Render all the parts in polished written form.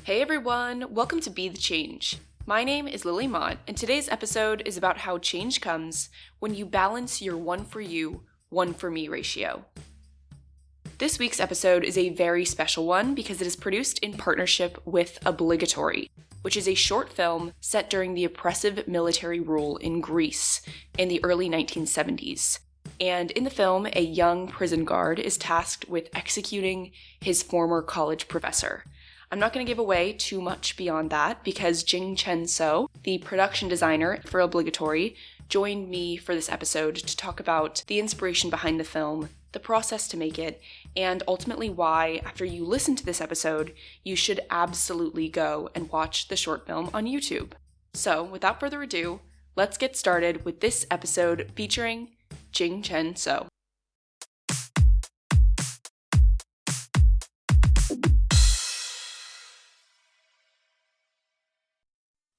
Hey everyone, welcome to Be the Change. My name is Lily Mott, and today's episode is about how change comes when you balance your one for you, one for me ratio. This week's episode is a very special one because it is produced in partnership with Obligatory, which is a short film set during the oppressive military rule in Greece in the early 1970s. And in the film, a young prison guard is tasked with executing his former college professor. I'm not going to give away too much beyond that because Ging Chen Sow, the production designer for Obligatory, joined me for this episode to talk about the inspiration behind the film, the process to make it, and ultimately why, after you listen to this episode, you should absolutely go and watch the short film on YouTube. So, without further ado, let's get started with this episode featuring Ging Chen Sow.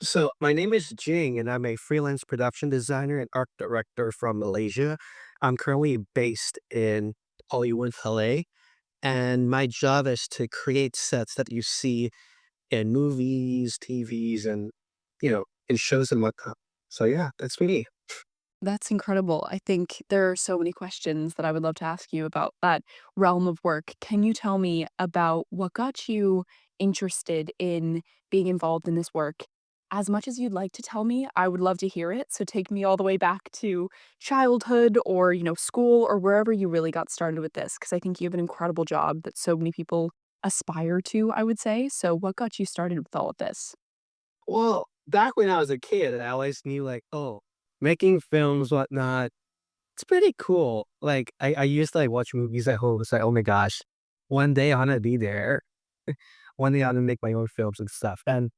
So, my name is Jing, and I'm a freelance production designer and art director from Malaysia. I'm currently based in Hollywood, LA, and my job is to create sets that you see in movies, TVs, and in shows and whatnot. So, yeah, that's me. That's incredible. I think there are so many questions that I would love to ask you about that realm of work. Can you tell me about what got you interested in being involved in this work? As much as you'd like to tell me, I would love to hear it. So take me all the way back to childhood or, school or wherever you really got started with this, because I think you have an incredible job that so many people aspire to, I would say. So what got you started with all of this? Well, back when I was a kid, I always knew, like, oh, making films, whatnot, it's pretty cool. Like, I used to like watch movies at home. It's like, oh my gosh, one day I want to be there. One day I want to make my own films and stuff. And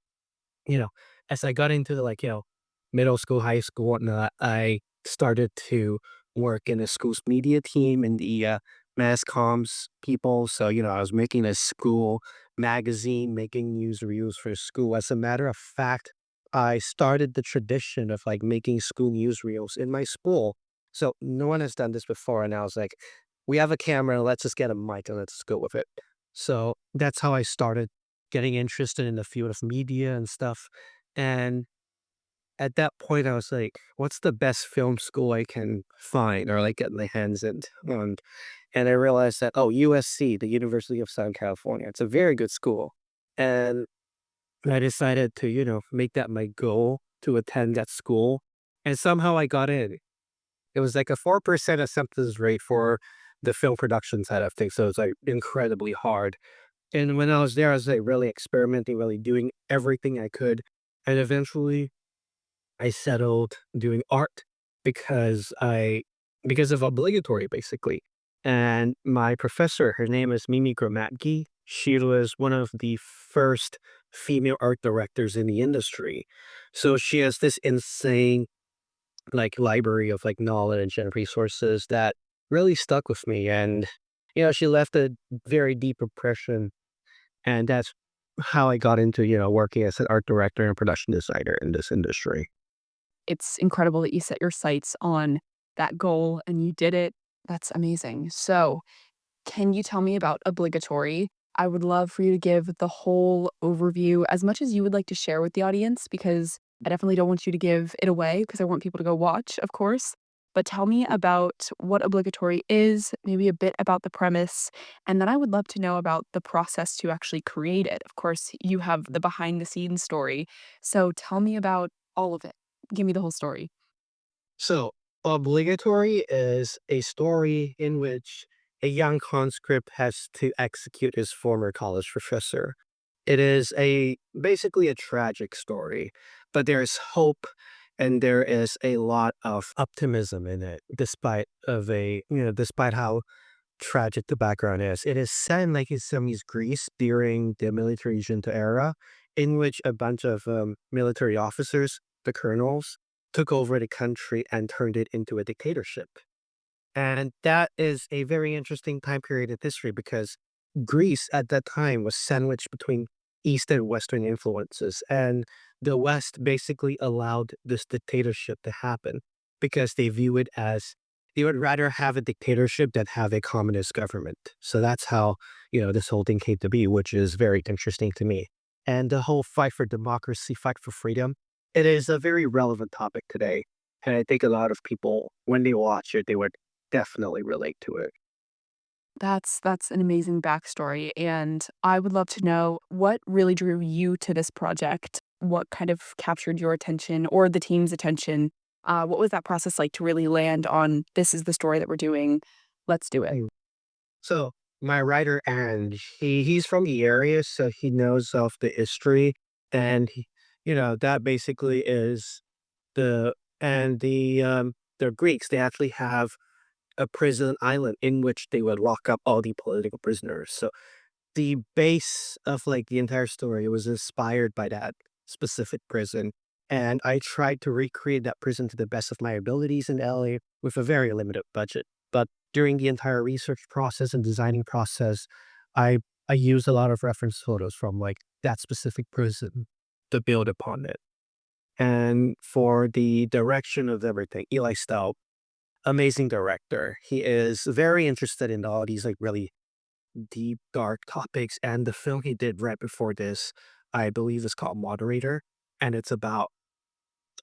you know, as I got into middle school, high school, whatnot, I started to work in a school's media team and the mass comms people. So, I was making a school magazine, making newsreels for school. As a matter of fact, I started the tradition of like making school newsreels in my school. So no one has done this before. And I was like, we have a camera, let's just get a mic and let's just go with it. So that's how I started getting interested in the field of media and stuff. And at that point, I was like, what's the best film school I can find or like get my hands in on? And I realized that, oh, USC, the University of Southern California, it's a very good school. And I decided to, make that my goal to attend that school. And somehow I got in. It was like a 4% acceptance rate for the film production side of things. So it was like incredibly hard. And when I was there, I was like really experimenting, really doing everything I could. And eventually I settled doing art because because of obligatory basically. And my professor, her name is Mimi Gromadki. She was one of the first female art directors in the industry. So she has this insane like library of like knowledge and resources that really stuck with me. And she left a very deep impression, and that's how I got into, working as an art director and production designer in this industry. It's incredible that you set your sights on that goal and you did it. That's amazing. So, can you tell me about Obligatory? I would love for you to give the whole overview as much as you would like to share with the audience, because I definitely don't want you to give it away because I want people to go watch, of course. But tell me about what Obligatory is, maybe a bit about the premise, and then I would love to know about the process to actually create it. Of course, you have the behind the scenes story. So tell me about all of it. Give me the whole story. So, obligatory is a story in which a young conscript has to execute his former college professor. It is a basically a tragic story, but there is hope and there is a lot of optimism in it, despite how tragic the background is. It is set in 1970s Greece during the military junta era, in which a bunch of military officers, the colonels, took over the country and turned it into a dictatorship. And that is a very interesting time period in history because Greece at that time was sandwiched between East and Western influences. And the West basically allowed this dictatorship to happen because they view it as they would rather have a dictatorship than have a communist government. So that's how, this whole thing came to be, which is very interesting to me. and the whole fight for democracy, fight for freedom. It is a very relevant topic today. And I think a lot of people, when they watch it, they would definitely relate to it. That's an amazing backstory, and I would love to know what really drew you to this project? What kind of captured your attention or the team's attention? What was that process like to really land on, "This is the story that we're doing. Let's do it." Mm. So my writer, and he's from the area, so he knows of the history, and that basically is the and the Greeks. They actually have a prison island in which they would lock up all the political prisoners. So the base of like the entire story was inspired by that specific prison. And I tried to recreate that prison to the best of my abilities in LA with a very limited budget. But during the entire research process and designing process, I I used a lot of reference photos from like that specific prison to build upon it. And for the direction of everything, Eli Staub, amazing director. He is very interested in all these like really deep, dark topics. And the film he did right before this, I believe, is called Moderator. And it's about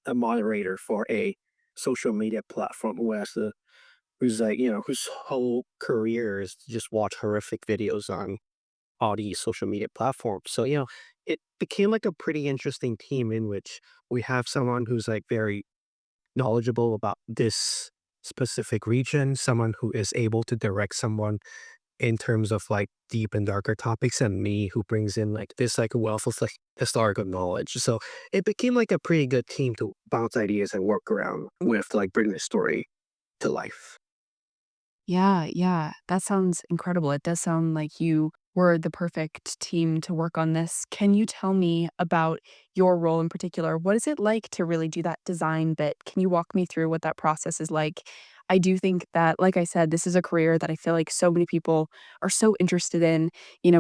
a moderator for a social media platform who's like, whose whole career is to just watch horrific videos on all these social media platforms. So, it became like a pretty interesting team in which we have someone who's like very knowledgeable about this specific region, someone who is able to direct someone in terms of like deep and darker topics, and me who brings in like this like wealth of like historical knowledge. So it became like a pretty good team to bounce ideas and work around with to like bring the story to life. Yeah, yeah, that sounds incredible. It does sound like you were the perfect team to work on this. Can you tell me about your role in particular? What is it like to really do that design bit? Can you walk me through what that process is like? I do think that, like I said, this is a career that I feel like so many people are so interested in,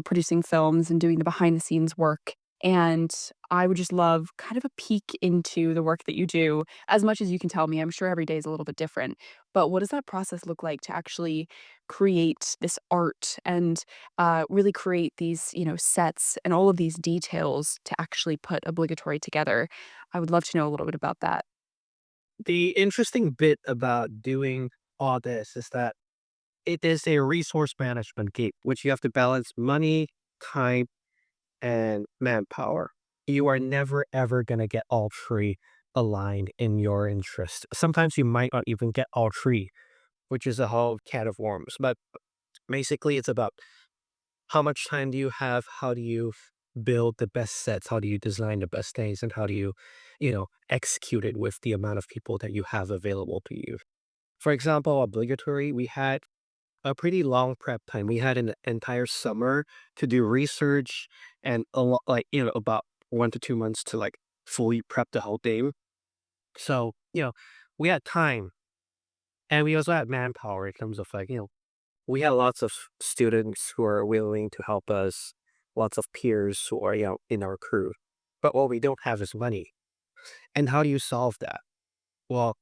producing films and doing the behind the scenes work. And I would just love kind of a peek into the work that you do as much as you can tell me. I'm sure every day is a little bit different. But what does that process look like to actually create this art and really create these, sets and all of these details to actually put Obligatory together? I would love to know a little bit about that. The interesting bit about doing all this is that it is a resource management game, which you have to balance money, time, and manpower. You are never ever going to get all three aligned in your interest. Sometimes you might not even get all three, which is a whole can of worms. But basically, it's about how much time do you have? How do you build the best sets? How do you design the best things? And how do you, execute it with the amount of people that you have available to you? For example, Obligatory, we had a pretty long prep time. We had an entire summer to do research and a lot, like, about 1 to 2 months to like fully prep the whole thing. So, we had time, and we also had manpower in terms of like, we had lots of students who are willing to help us, lots of peers who are, in our crew. But what we don't have is money. And how do you solve that? Well,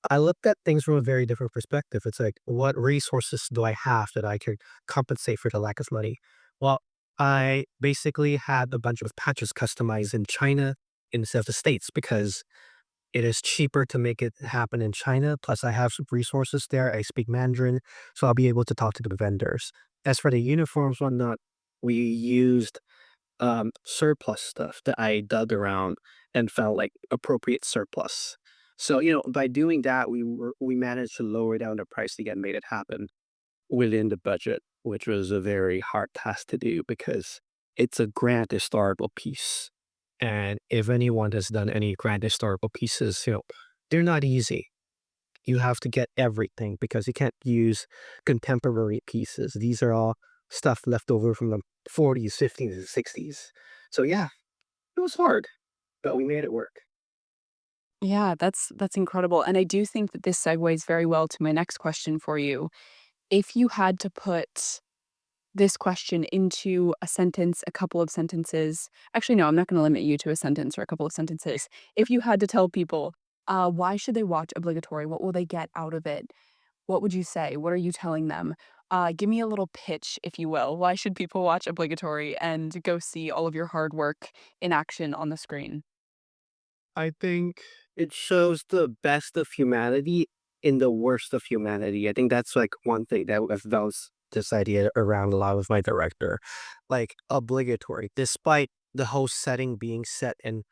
I looked at things from a very different perspective. It's like, what resources do I have that I could compensate for the lack of money? Well, I basically had a bunch of patches customized in China instead of the States because it is cheaper to make it happen in China. Plus, I have some resources there. I speak Mandarin, so I'll be able to talk to the vendors. As for the uniforms, whatnot, we used surplus stuff that I dug around and found like appropriate surplus. So, by doing that, we managed to lower down the price to get made it happen within the budget, which was a very hard task to do because it's a grand historical piece. And if anyone has done any grand historical pieces, they're not easy. You have to get everything because you can't use contemporary pieces. These are all stuff left over from the 40s, 50s, and 60s. So yeah, it was hard, but we made it work. Yeah, that's incredible. And I do think that this segues very well to my next question for you. If you had to put this question into a sentence, a couple of sentences. Actually, no, I'm not going to limit you to a sentence or a couple of sentences. If you had to tell people, why should they watch Obligatory? What will they get out of it? What would you say? What are you telling them? Give me a little pitch, if you will. Why should people watch Obligatory and go see all of your hard work in action on the screen? I think it shows the best of humanity in the worst of humanity. I think that's like one thing that I've bounced this idea around a lot with my director. Like Obligatory, despite the whole setting being set in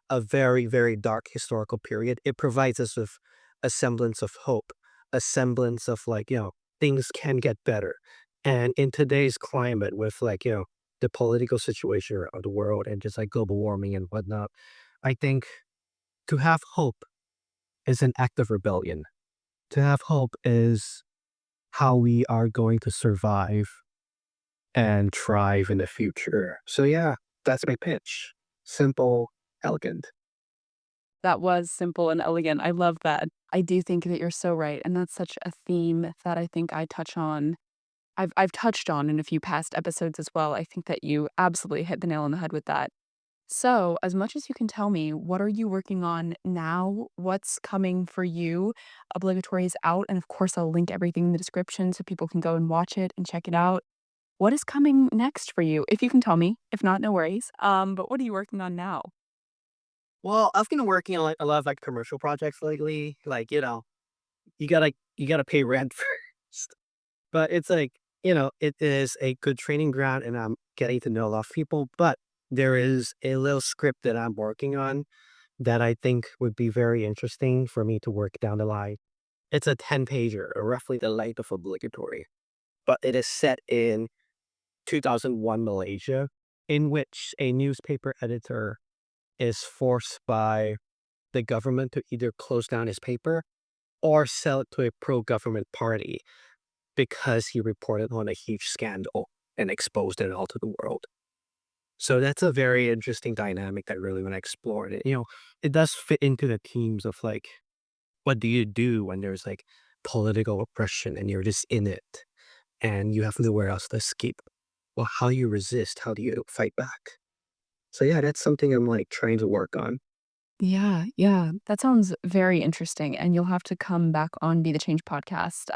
a very, very dark historical period, it provides us with a semblance of hope, a semblance of like, things can get better. And in today's climate with like, the political situation around the world and just like global warming and whatnot, I think to have hope is an act of rebellion. To have hope is how we are going to survive and thrive in the future. So yeah, that's my pitch. Simple, elegant. That was simple and elegant. I love that. I do think that you're so right, and that's such a theme that I think I touch on. I've touched on in a few past episodes as well. I think that you absolutely hit the nail on the head with that. So, as much as you can tell me, what are you working on now? What's coming for you? Obligatory is out, and of course, I'll link everything in the description so people can go and watch it and check it out. What is coming next for you? If you can tell me. If not, no worries. But what are you working on now? Well, I've been working on like a lot of like commercial projects lately. Like, you gotta pay rent first. But it's like, it is a good training ground and I'm getting to know a lot of people. But there is a little script that I'm working on that I think would be very interesting for me to work down the line. It's a 10 pager, or roughly the length of Obligatory, but it is set in 2001 Malaysia, in which a newspaper editor is forced by the government to either close down his paper or sell it to a pro government party because he reported on a huge scandal and exposed it all to the world. So that's a very interesting dynamic that I really want to explore. And it does fit into the themes of like, what do you do when there's like political oppression and you're just in it and you have nowhere else to escape? Well, how do you resist? How do you fight back? So yeah, that's something I'm like trying to work on. Yeah, yeah. That sounds very interesting, and you'll have to come back on Be the Change podcast,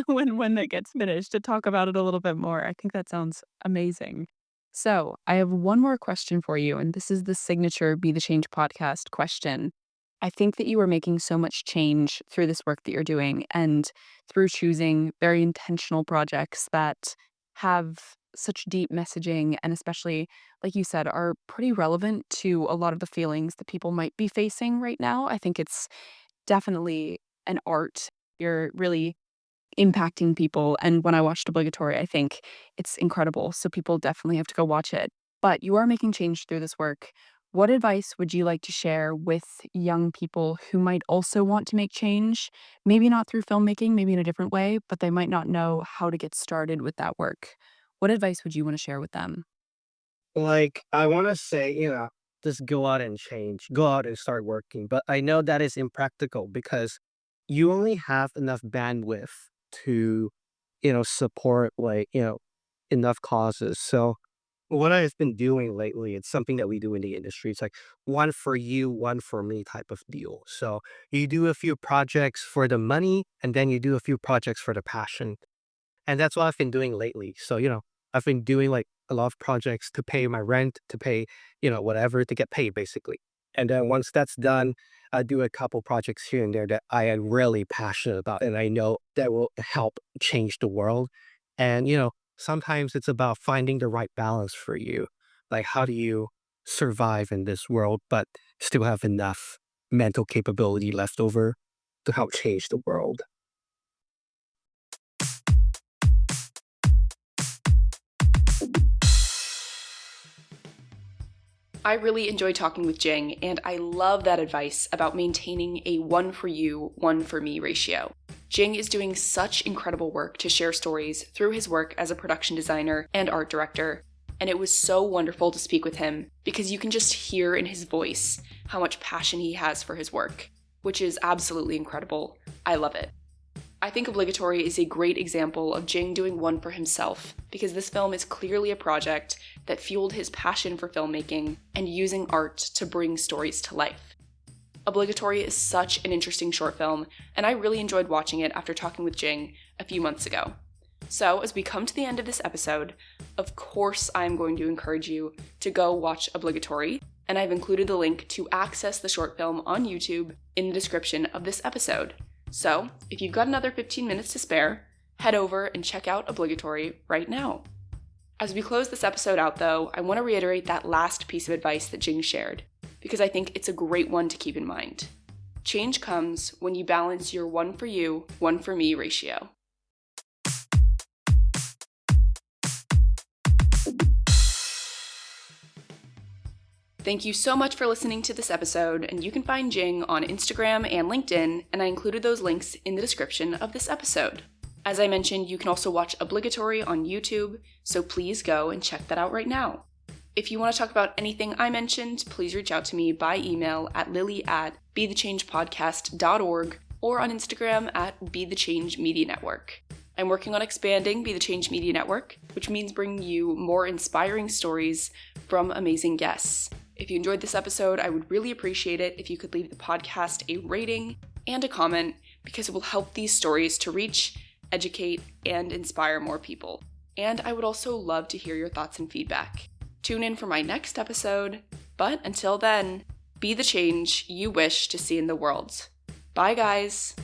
when it gets finished to talk about it a little bit more. I think that sounds amazing. So, I have one more question for you, and this is the signature Be the Change podcast question. I think that you are making so much change through this work that you're doing and through choosing very intentional projects that have such deep messaging and especially like you said, are pretty relevant to a lot of the feelings that people might be facing right now. I think it's definitely an art. You're really impacting people. And when I watched Obligatory, I think it's incredible. So people definitely have to go watch it. But you are making change through this work. What advice would you like to share with young people who might also want to make change? Maybe not through filmmaking, maybe in a different way, but they might not know how to get started with that work. What advice would you want to share with them? Like, I want to say, just go out and change, go out and start working. But I know that is impractical because you only have enough bandwidth to, support like, enough causes. So what I've been doing lately, it's something that we do in the industry. It's like one for you, one for me type of deal. So you do a few projects for the money and then you do a few projects for the passion. And that's what I've been doing lately. So, I've been doing like a lot of projects to pay my rent, to pay, whatever to get paid basically. And then once that's done, I do a couple projects here and there that I am really passionate about and I know that will help change the world. And, sometimes it's about finding the right balance for you. Like, how do you survive in this world, but still have enough mental capability left over to help change the world? I really enjoy talking with Jing, and I love that advice about maintaining a one for you, one for me ratio. Jing is doing such incredible work to share stories through his work as a production designer and art director, and it was so wonderful to speak with him because you can just hear in his voice how much passion he has for his work, which is absolutely incredible. I love it. I think Obligatory is a great example of Jing doing one for himself, because this film is clearly a project that fueled his passion for filmmaking and using art to bring stories to life. Obligatory is such an interesting short film, and I really enjoyed watching it after talking with Jing a few months ago. So, as we come to the end of this episode, of course I'm going to encourage you to go watch Obligatory, and I've included the link to access the short film on YouTube in the description of this episode. So, if you've got another 15 minutes to spare, head over and check out Obligatory right now. As we close this episode out, though, I want to reiterate that last piece of advice that Ging shared, because I think it's a great one to keep in mind. Change comes when you balance your one for you, one for me ratio. Thank you so much for listening to this episode, and you can find Ging on Instagram and LinkedIn, and I included those links in the description of this episode. As I mentioned, you can also watch Obligatory on YouTube, so please go and check that out right now. If you want to talk about anything I mentioned, please reach out to me by email at lily@bethechangepodcast.org or on Instagram at Be The Change Media Network. I'm working on expanding Be The Change Media Network, which means bringing you more inspiring stories from amazing guests. If you enjoyed this episode, I would really appreciate it if you could leave the podcast a rating and a comment, because it will help these stories to reach, educate, and inspire more people. And I would also love to hear your thoughts and feedback. Tune in for my next episode, but until then, be the change you wish to see in the world. Bye, guys!